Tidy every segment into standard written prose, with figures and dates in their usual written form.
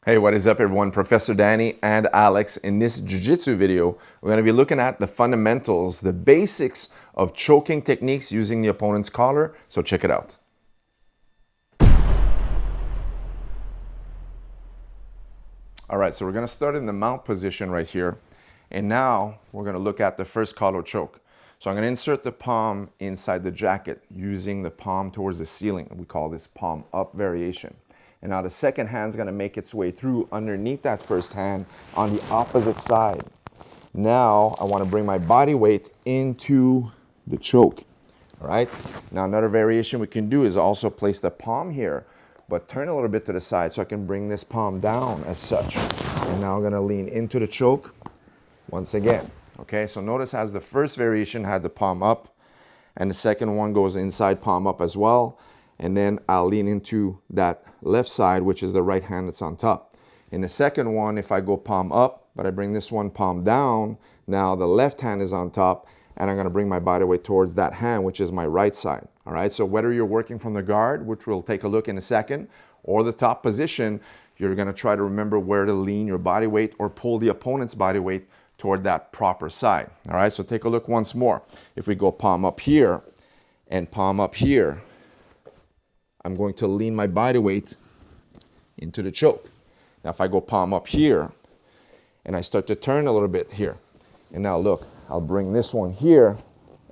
Hey, what is up everyone? Professor Danny and Alex. In this Jiu-Jitsu video, we're going to be looking at the fundamentals, the basics of choking techniques using the opponent's collar. So check it out. All right, so we're going to start in the mount position right here. And now we're going to look at the first collar choke. So I'm going to insert the palm inside the jacket using the palm towards the ceiling. We call this palm up variation. And now the second hand is going to make its way through underneath that first hand on the opposite side. Now I want to bring my body weight into the choke. All right. Now another variation we can do is also place the palm here, but turn a little bit to the side so I can bring this palm down as such. And now I'm going to lean into the choke once again. Okay, so notice as the first variation had the palm up, and the second one goes inside palm up as well. And then I'll lean into that left side, which is the right hand that's on top. In the second one, if I go palm up, but I bring this one palm down, now the left hand is on top, and I'm gonna bring my body weight towards that hand, which is my right side. All right, so whether you're working from the guard, which we'll take a look in a second, or the top position, you're gonna try to remember where to lean your body weight or pull the opponent's body weight toward that proper side. All right, so take a look once more. If we go palm up here and palm up here, I'm going to lean my body weight into the choke. Now if I go palm up here and I start to turn a little bit here, and now look, I'll bring this one here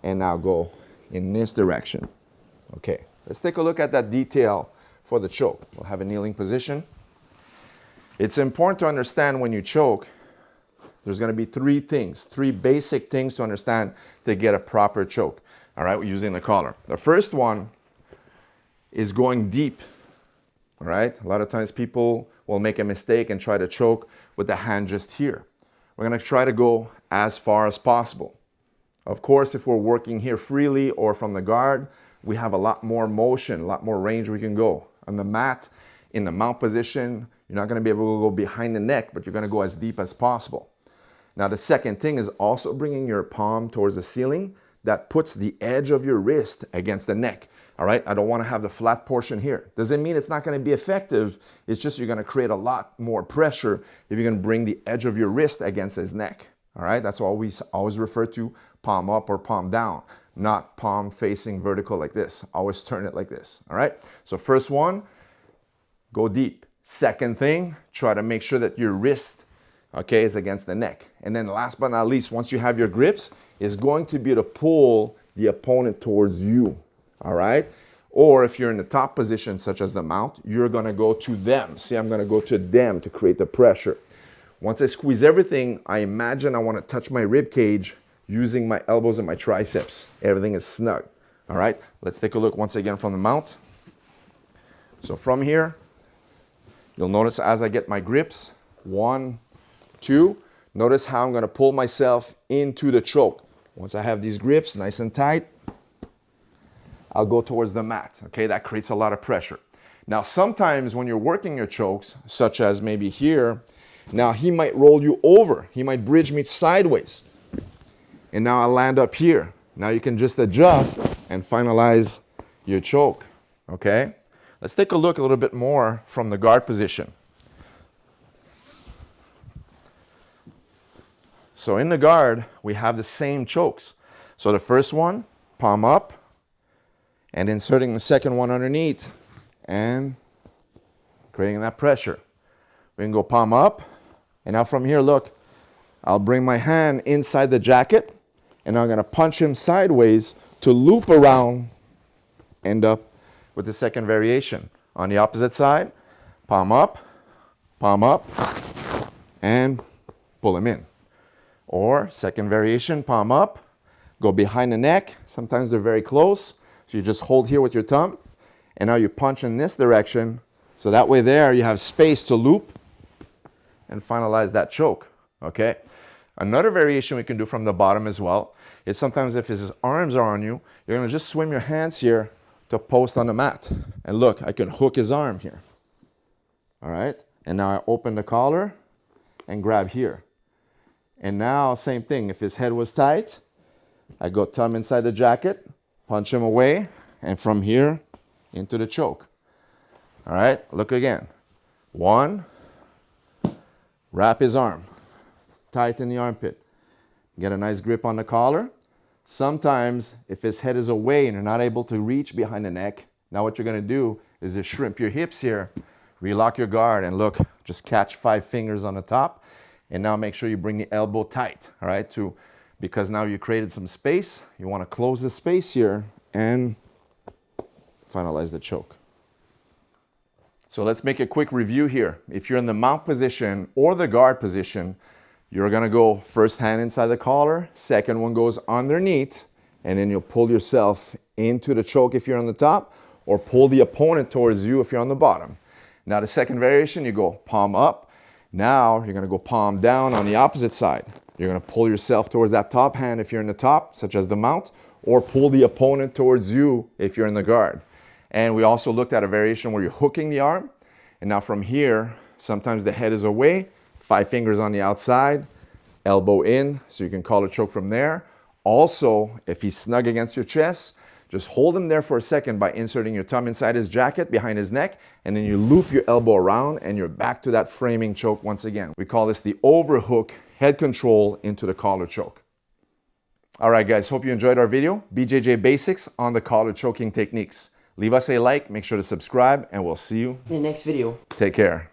and now go in this direction. Okay, let's take a look at that detail for the choke. We'll have a kneeling position. It's important to understand when you choke, there's going to be three basic things to understand to get a proper choke. All right, using the collar. The first one is going deep. All right, a lot of times people will make a mistake and try to choke with the hand just here. We're going to try to go as far as possible. Of course, if we're working here freely or from the guard, we have a lot more motion, a lot more range we can go. On the mat, in the mount position, you're not going to be able to go behind the neck, but you're going to go as deep as possible. Now, the second thing is also bringing your palm towards the ceiling. That puts the edge of your wrist against the neck. All right, I don't want to have the flat portion here. Doesn't mean it's not going to be effective. It's just you're going to create a lot more pressure if you're going to bring the edge of your wrist against his neck. All right, that's what we always refer to palm up or palm down, not palm facing vertical like this. Always turn it like this. All right, so first one, go deep. Second thing, try to make sure that your wrist, okay, is against the neck. And then last but not least, once you have your grips, is going to be to pull the opponent towards you. All right, or if you're in the top position such as the mount, you're going to go to them. See, I'm going to go to them to create the pressure. Once I squeeze everything, I imagine I want to touch my rib cage using my elbows and my triceps. Everything is snug. All right, let's take a look once again from the mount. So from here, you'll notice as I get my grips, 1, 2, notice how I'm going to pull myself into the choke. Once I have these grips nice and tight, I'll go towards the mat. Okay, that creates a lot of pressure. Now, sometimes when you're working your chokes, such as maybe here, now he might roll you over. He might bridge me sideways. And now I land up here. Now you can just adjust and finalize your choke. Okay, let's take a look a little bit more from the guard position. So in the guard, we have the same chokes. So the first one, palm up, and inserting the second one underneath and creating that pressure. We can go palm up, and now from here, look, I'll bring my hand inside the jacket, and I'm going to punch him sideways to loop around, end up with the second variation. On the opposite side, palm up, and pull him in. Or second variation, palm up, go behind the neck. Sometimes they're very close. So you just hold here with your thumb, and now you punch in this direction. So that way there you have space to loop and finalize that choke, okay? Another variation we can do from the bottom as well is sometimes if his arms are on you, you're gonna just swim your hands here to post on the mat. And look, I can hook his arm here, all right? And now I open the collar and grab here. And now same thing, if his head was tight, I go thumb inside the jacket, punch him away, and from here into the choke. All right, look again. 1, Wrap his arm, tighten the armpit, get a nice grip on the collar. Sometimes if his head is away and you're not able to reach behind the neck, now what you're gonna do is just shrimp your hips here, relock your guard, and look, just catch 5 fingers on the top, and now make sure you bring the elbow tight, all right, because now you created some space. You wanna close the space here and finalize the choke. So let's make a quick review here. If you're in the mount position or the guard position, you're gonna go first hand inside the collar, second one goes underneath, and then you'll pull yourself into the choke if you're on the top, or pull the opponent towards you if you're on the bottom. Now the second variation, you go palm up. Now you're gonna go palm down on the opposite side. You're gonna pull yourself towards that top hand if you're in the top, such as the mount, or pull the opponent towards you if you're in the guard. And we also looked at a variation where you're hooking the arm. And now from here, sometimes the head is away, 5 fingers on the outside, elbow in, so you can collar choke from there. Also, if he's snug against your chest, just hold him there for a second by inserting your thumb inside his jacket behind his neck, and then you loop your elbow around and you're back to that framing choke once again. We call this the overhook head control into the collar choke. All right, guys, hope you enjoyed our video. BJJ Basics on the collar choking techniques. Leave us a like, make sure to subscribe, and we'll see you in the next video. Take care.